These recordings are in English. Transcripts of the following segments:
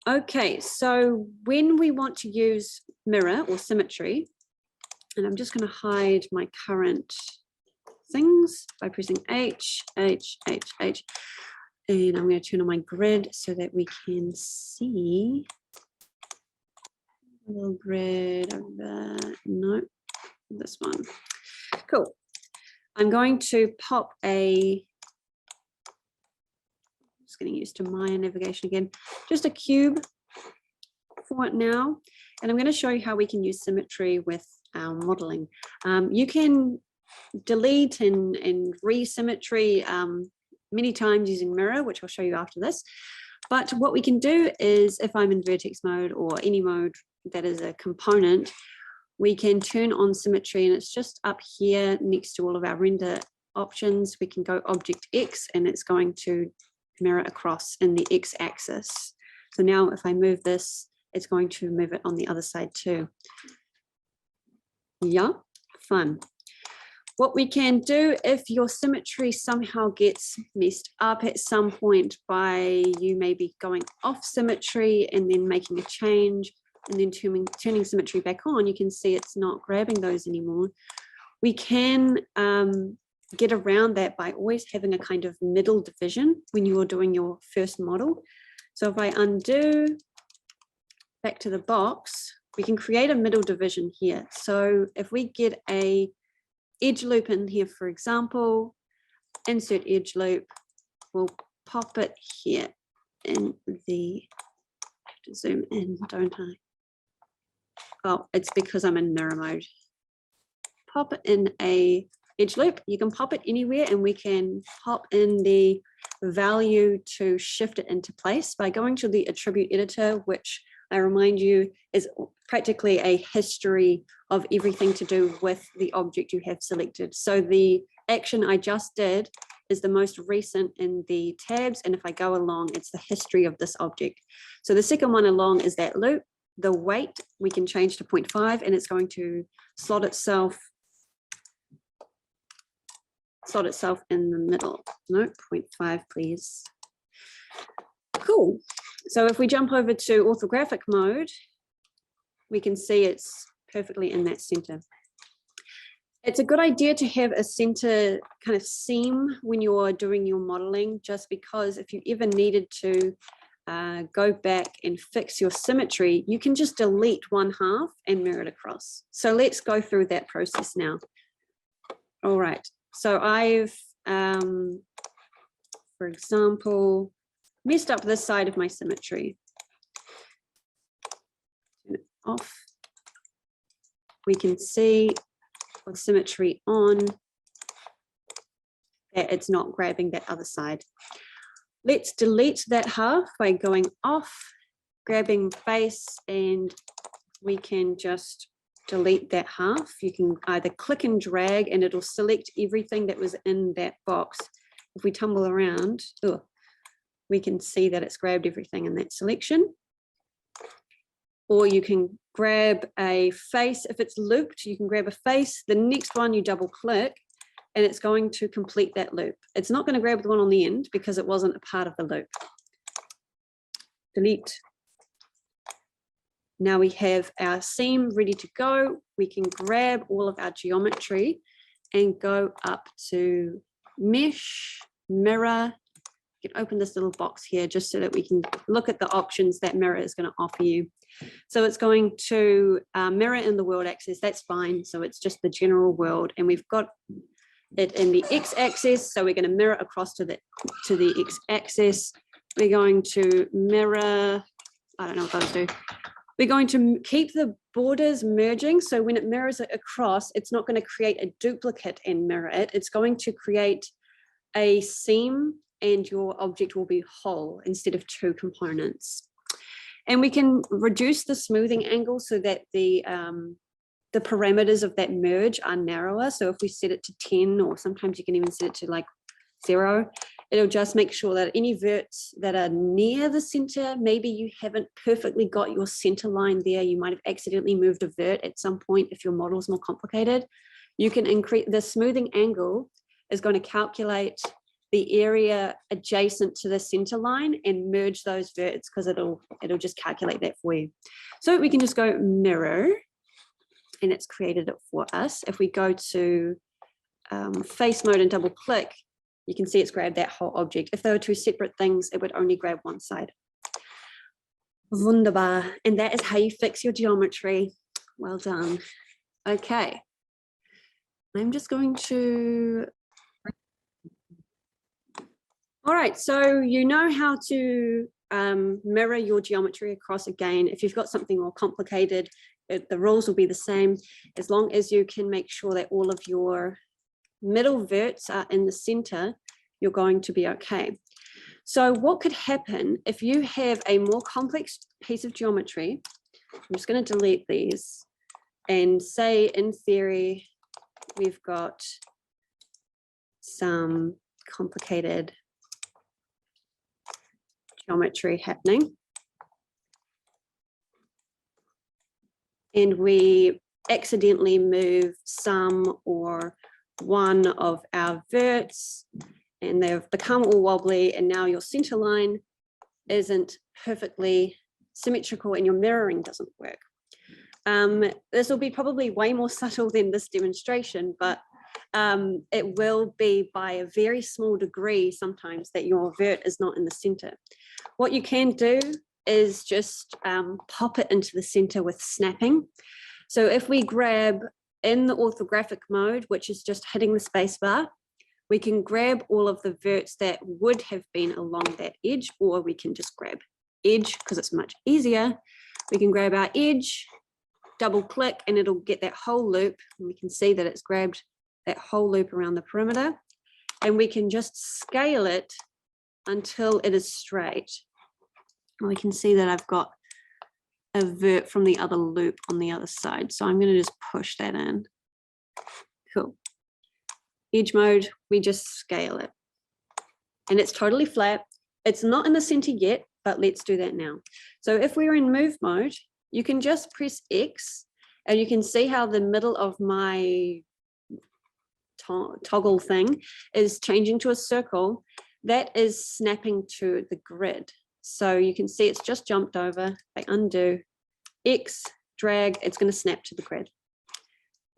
Okay, so when we want to use mirror or symmetry, and I'm just going to hide my current things by pressing H, H, H, H, and I'm going to turn on my grid so that we can see a little grid over, no, this one. Cool. I'm going to pop just getting used to Maya navigation again, just a cube for it now. And I'm going to show you how we can use symmetry with our modeling. You can delete and re-symmetry many times using mirror, which I'll show you after this. But what we can do is, if I'm in vertex mode or any mode that is a component, we can turn on symmetry, and it's just up here next to all of our render options. We can go object X, and it's going to mirror across in the X axis. So now if I move this, it's going to move it on the other side too. Yeah, fun. What we can do if your symmetry somehow gets messed up at some point by you maybe going off symmetry and then making a change and then turning symmetry back on, you can see it's not grabbing those anymore. We can get around that by always having a kind of middle division when you're doing your first model. So if I undo back to the box, we can create a middle division here. So if we get a edge loop in here, for example, insert edge loop, we'll pop it here in the, I have to zoom in, don't I? Oh, it's because I'm in mirror mode. Pop it in a edge loop. You can pop it anywhere, and we can pop in the value to shift it into place by going to the attribute editor, which I remind you is practically a history of everything to do with the object you have selected. So the action I just did is the most recent in the tabs, and if I go along, it's the history of this object. So the second one along is that loop. The weight we can change to 0.5, and it's going to slot itself in the middle. No, 0.5, please. Cool. So if we jump over to orthographic mode, we can see it's perfectly in that center. It's a good idea to have a center kind of seam when you're doing your modeling, just because if you ever needed to go back and fix your symmetry, you can just delete one half and mirror it across. So let's go through that process now. All right, so I've, for example, messed up this side of my symmetry. Turn it off. We can see with symmetry on that it's not grabbing that other side. Let's delete that half by going off, grabbing face, and we can just delete that half. You can either click and drag and it'll select everything that was in that box. If we tumble around, we can see that it's grabbed everything in that selection. Or you can grab a face. If it's looped, you can grab a face. The next one you double click, and it's going to complete that loop. It's not going to grab the one on the end because it wasn't a part of the loop. Delete. Now we have our seam ready to go. We can grab all of our geometry and go up to mesh, mirror. You can open this little box here just so that we can look at the options that mirror is going to offer you. So it's going to mirror in the world axis. That's fine. So it's just the general world, and we've got it in the x-axis, so we're going to mirror across to the x-axis. We're going to mirror, I don't know what those do. We're going to keep the borders merging, so when it mirrors it across, it's not going to create a duplicate and mirror it. It's going to create a seam, and your object will be whole instead of two components. And we can reduce the smoothing angle so that the parameters of that merge are narrower. So if we set it to 10, or sometimes you can even set it to like 0, it'll just make sure that any verts that are near the center, maybe you haven't perfectly got your center line there. You might have accidentally moved a vert at some point if your model is more complicated. You can increase the smoothing angle is going to calculate the area adjacent to the center line and merge those verts, because it'll just calculate that for you. So we can just go mirror, and it's created it for us. If we go to face mode and double click, you can see it's grabbed that whole object. If they were two separate things, it would only grab one side. Wunderbar. And that is how you fix your geometry. Well done. Okay. I'm just going to... All right, so you know how to mirror your geometry across again. If you've got something more complicated, the rules will be the same, as long as you can make sure that all of your middle verts are in the center, you're going to be okay. So what could happen if you have a more complex piece of geometry? I'm just going to delete these and say, in theory, we've got some complicated geometry happening. And we accidentally move some or one of our verts, and they've become all wobbly, and now your center line isn't perfectly symmetrical and your mirroring doesn't work. This will be probably way more subtle than this demonstration, but it will be by a very small degree sometimes that your vert is not in the center. What you can do is just pop it into the center with snapping. So if we grab in the orthographic mode, which is just hitting the space bar, we can grab all of the verts that would have been along that edge, or we can just grab edge because it's much easier. We can grab our edge, double click, and it'll get that whole loop. And we can see that it's grabbed that whole loop around the perimeter, and we can just scale it until it is straight. And we can see that I've got a vert from the other loop on the other side. So I'm going to just push that in. Cool. Edge mode, we just scale it. And it's totally flat. It's not in the center yet, but let's do that now. So if we're in move mode, you can just press X, and you can see how the middle of my toggle thing is changing to a circle. That is snapping to the grid. So you can see it's just jumped over. I undo, X, drag, it's going to snap to the grid.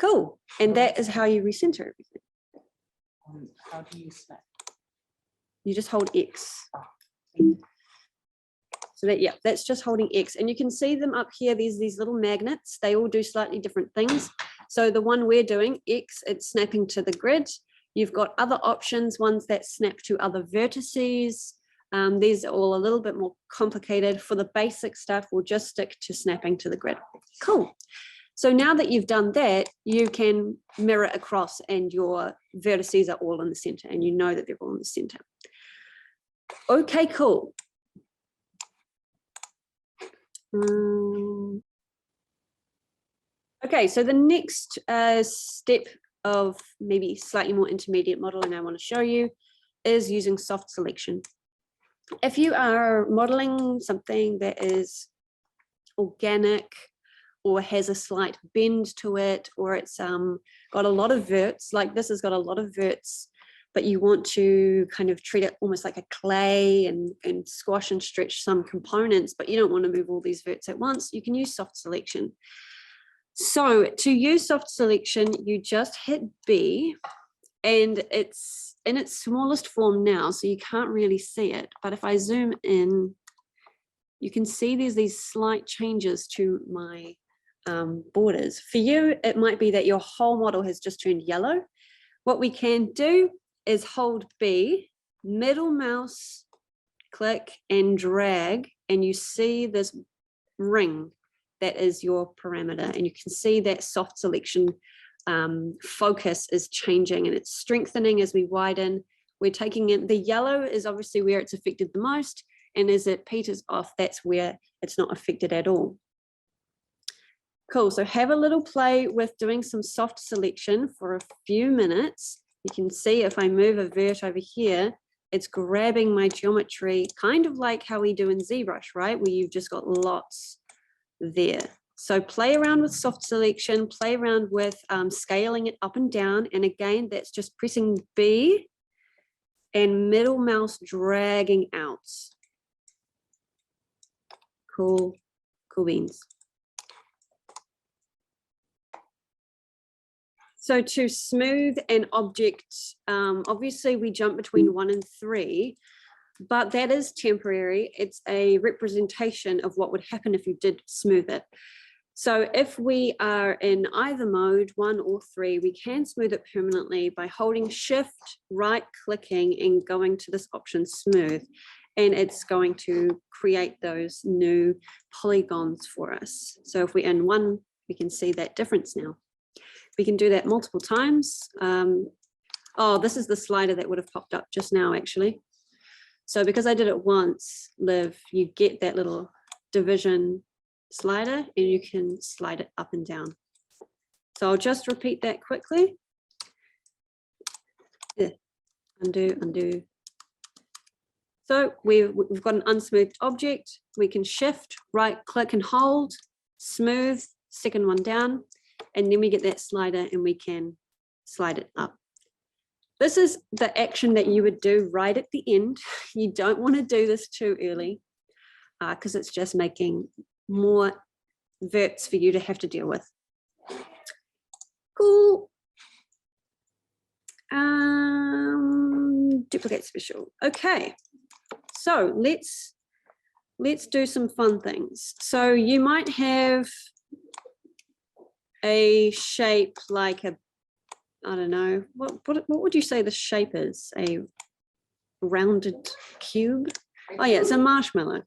Cool. And that is how you recenter everything. How do you snap? You just hold X. So that, yeah, that's just holding X. And you can see them up here. There's these little magnets. They all do slightly different things. So the one we're doing, X, it's snapping to the grid. You've got other options, ones that snap to other vertices. These are all a little bit more complicated. For the basic stuff, we'll just stick to snapping to the grid. Cool. So now that you've done that, you can mirror across and your vertices are all in the center, and you know that they're all in the center. Okay, cool. Okay, so the next step of maybe slightly more intermediate modeling I want to show you is using soft selection. If you are modeling something that is organic or has a slight bend to it, or it's got a lot of verts, like this has got a lot of verts, but you want to kind of treat it almost like a clay and squash and stretch some components, but you don't want to move all these verts at once, you can use soft selection. So to use soft selection, you just hit B, and it's in its smallest form now, so you can't really see it. But if I zoom in, you can see there's these slight changes to my borders. For you, it might be that your whole model has just turned yellow. What we can do is hold B, middle mouse click and drag, and you see this ring that is your parameter, and you can see that soft selection focus is changing and it's strengthening as we widen. We're taking in the yellow is obviously where it's affected the most, and as it peters off, that's where it's not affected at all. Cool, so have a little play with doing some soft selection for a few minutes. You can see if I move a vert over here, it's grabbing my geometry, kind of like how we do in ZBrush, right? Where you've just got lots there. So play around with soft selection, play around with scaling it up and down. And again, that's just pressing B and middle mouse dragging out. Cool, cool beans. So to smooth an object, obviously we jump between 1 and 3, but that is temporary. It's a representation of what would happen if you did smooth it. So if we are in either mode, 1 or 3, we can smooth it permanently by holding Shift, right clicking and going to this option smooth. And it's going to create those new polygons for us. So if we're in 1, we can see that difference now. We can do that multiple times. Oh, this is the slider that would have popped up just now, actually. So because I did it once, Liv, you get that little division slider and you can slide it up and down. So I'll just repeat that quickly. Yeah. Undo, undo. So we've got an unsmoothed object. We can Shift, right click and hold, smooth, second one down, and then we get that slider and we can slide it up. This is the action that you would do right at the end. You don't want to do this too early because it's just making more verts for you to have to deal with. Cool. Duplicate special. Okay, so let's do some fun things. So you might have a shape like a, I don't know, what would you say the shape is? A rounded cube? Oh yeah, it's a marshmallow.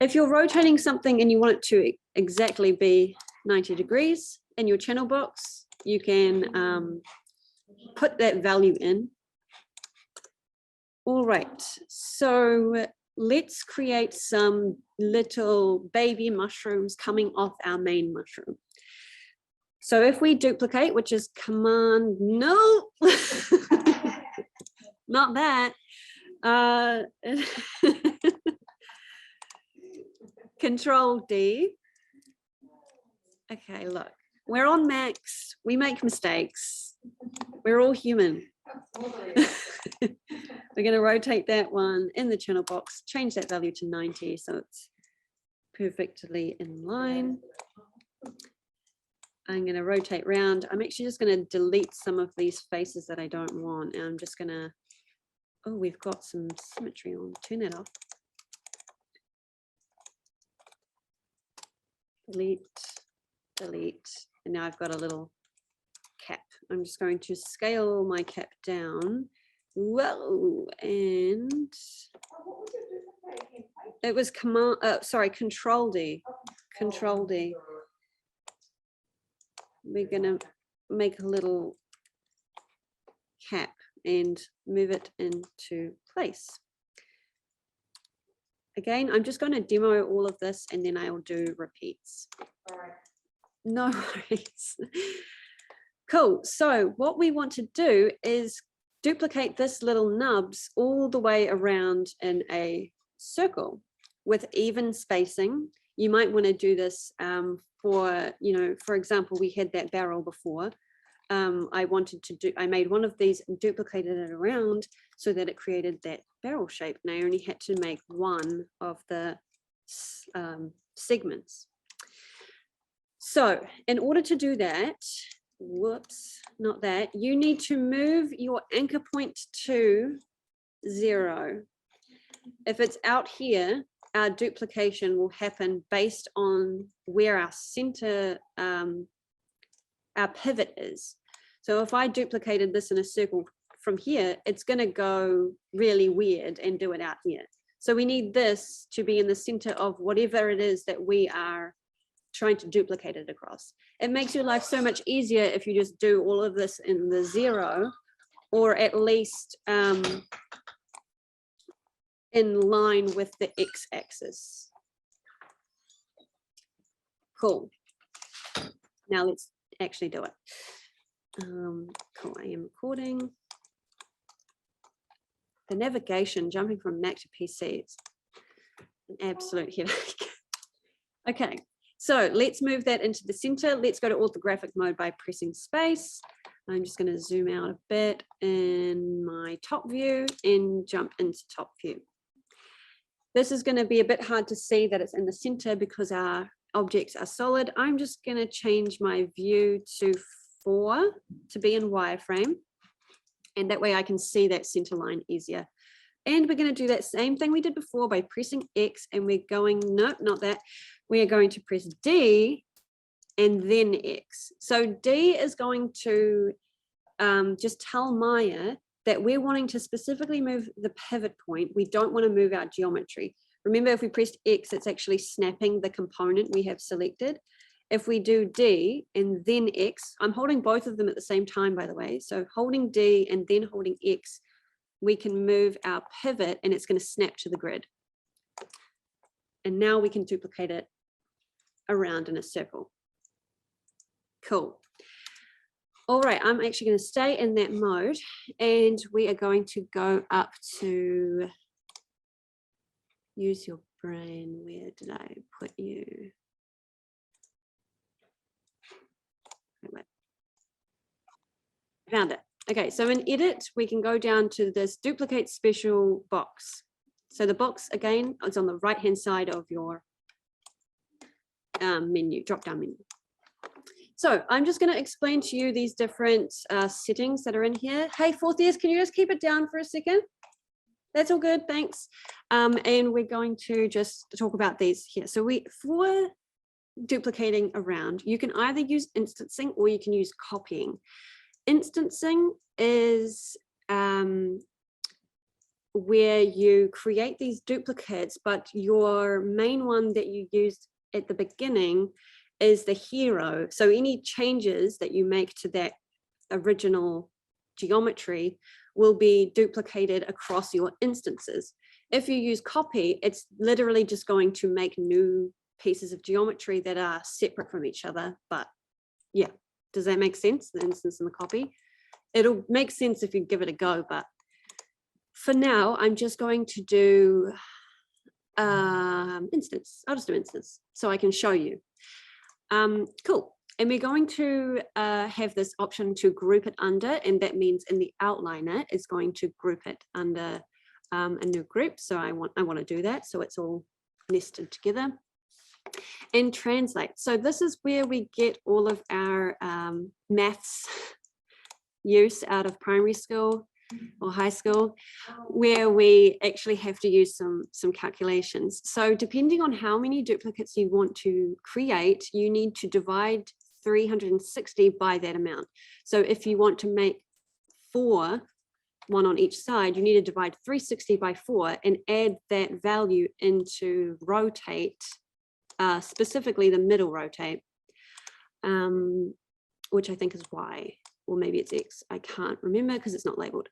If you're rotating something and you want it to exactly be 90 degrees in your channel box, you can put that value in. All right, so let's create some little baby mushrooms coming off our main mushroom. So if we duplicate, which is Command, no, not that. Control D. Okay, look, we're on Macs, we make mistakes. We're all human. We're going to rotate that one in the channel box, change that value to 90 so it's perfectly in line. I'm going to rotate round. I'm actually just going to delete some of these faces that I don't want. And I'm just going to, oh, we've got some symmetry on. Turn that off. Delete, delete. And now I've got a little cap. I'm just going to scale my cap down. Whoa, and it was Control D. Control D. We're gonna make a little cap and move it into place. Again, I'm just going to demo all of this and then I'll do repeats. All right. No worries. Cool. So what we want to do is duplicate this little nubs all the way around in a circle with even spacing. You might want to do this for, you know, for example, we had that barrel before. I made one of these and duplicated it around so that it created that barrel shape. And I only had to make one of the segments. So in order to do that, whoops, not that, you need to move your anchor point to 0. If it's out here, our duplication will happen based on where our center, our pivot is. So if I duplicated this in a circle from here, it's going to go really weird and do it out here. So we need this to be in the center of whatever it is that we are trying to duplicate it across. It makes your life so much easier if you just do all of this in the 0, or at least in line with the x-axis. Cool. Now let's actually do it. Cool, I am recording. The navigation, jumping from Mac to PC, is an absolute headache. Okay, so let's move that into the center. Let's go to orthographic mode by pressing space. I'm just going to zoom out a bit in my top view and jump into top view. This is going to be a bit hard to see that it's in the center because our objects are solid. I'm just going to change my view to 4 to be in wireframe. And that way I can see that center line easier. And we're going to do that same thing we did before by pressing X, and we're going, nope, not that. We are going to press D and then X. So D is going to just tell Maya that we're wanting to specifically move the pivot point. We don't want to move our geometry. Remember, if we pressed X, it's actually snapping the component we have selected. If we do D and then X, I'm holding both of them at the same time, by the way. So holding D and then holding X, we can move our pivot and it's going to snap to the grid. And now we can duplicate it around in a circle. Cool. All right, I'm actually going to stay in that mode and we are going to go up to use your brain. Where did I put you? Found it. Okay, so in edit, we can go down to this duplicate special box. So the box, again, is on the right-hand side of your menu, drop-down menu. So I'm just going to explain to you these different settings that are in here. Hey, fourth years, can you just keep it down for a second? That's all good, thanks. And we're going to just talk about these here. So for duplicating around, you can either use instancing or you can use copying. Instancing is where you create these duplicates, but your main one that you used at the beginning is the hero. So any changes that you make to that original geometry will be duplicated across your instances. If you use copy, it's literally just going to make new pieces of geometry that are separate from each other. But yeah, does that make sense? The instance and the copy. It'll make sense if you give it a go, but for now, I'm just going to do instance. I'll just do instance so I can show you. Cool. And we're going to have this option to group it under, and that means in the outliner it's going to group it under a new group. So I want to do that so it's all nested together. And translate. So this is where we get all of our maths use out of primary school or high school, where we actually have to use some calculations. So depending on how many duplicates you want to create, you need to divide 360 by that amount. So if you want to make 4, one on each side, you need to divide 360 by 4 and add that value into rotate, specifically the middle rotate, which I think is Y, or maybe it's X. I can't remember because it's not labeled.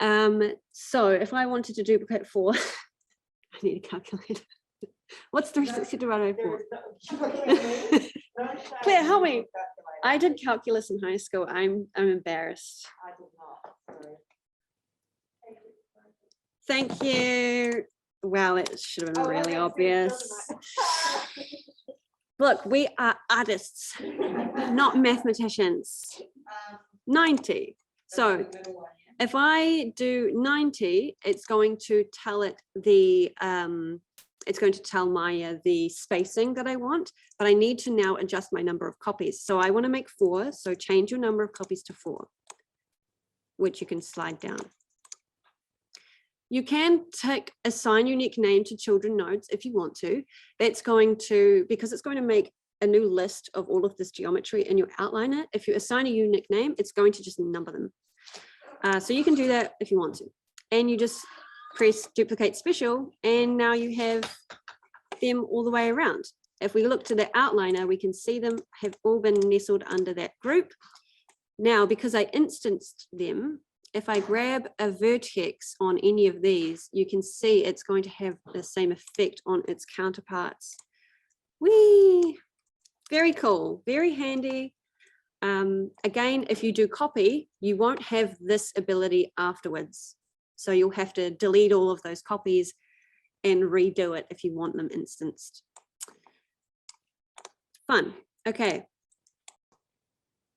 So if I wanted to duplicate 4, I need a calculator. What's 360 divided by 4? Claire, help me. I did calculus in high school. I'm embarrassed. I did not. Sorry. Thank you. Wow, it should have been really obvious. Look, we are artists, not mathematicians. 90. So if I do 90, it's going to tell it the it's going to tell Maya the spacing that I want, but I need to now adjust my number of copies. So I want to make 4, so change your number of copies to 4, which you can slide down. You can assign unique name to children nodes if you want to. That's going to, because it's going to make a new list of all of this geometry in your outliner. If you assign a unique name, it's going to just number them. So you can do that if you want to. And you just press duplicate special, and now you have them all the way around. If we look to the outliner, we can see them have all been nestled under that group. Now, because I instanced them, if I grab a vertex on any of these, you can see it's going to have the same effect on its counterparts. Whee! Very cool, very handy. Again, if you do copy, you won't have this ability afterwards. So you'll have to delete all of those copies and redo it if you want them instanced. Fun. Okay,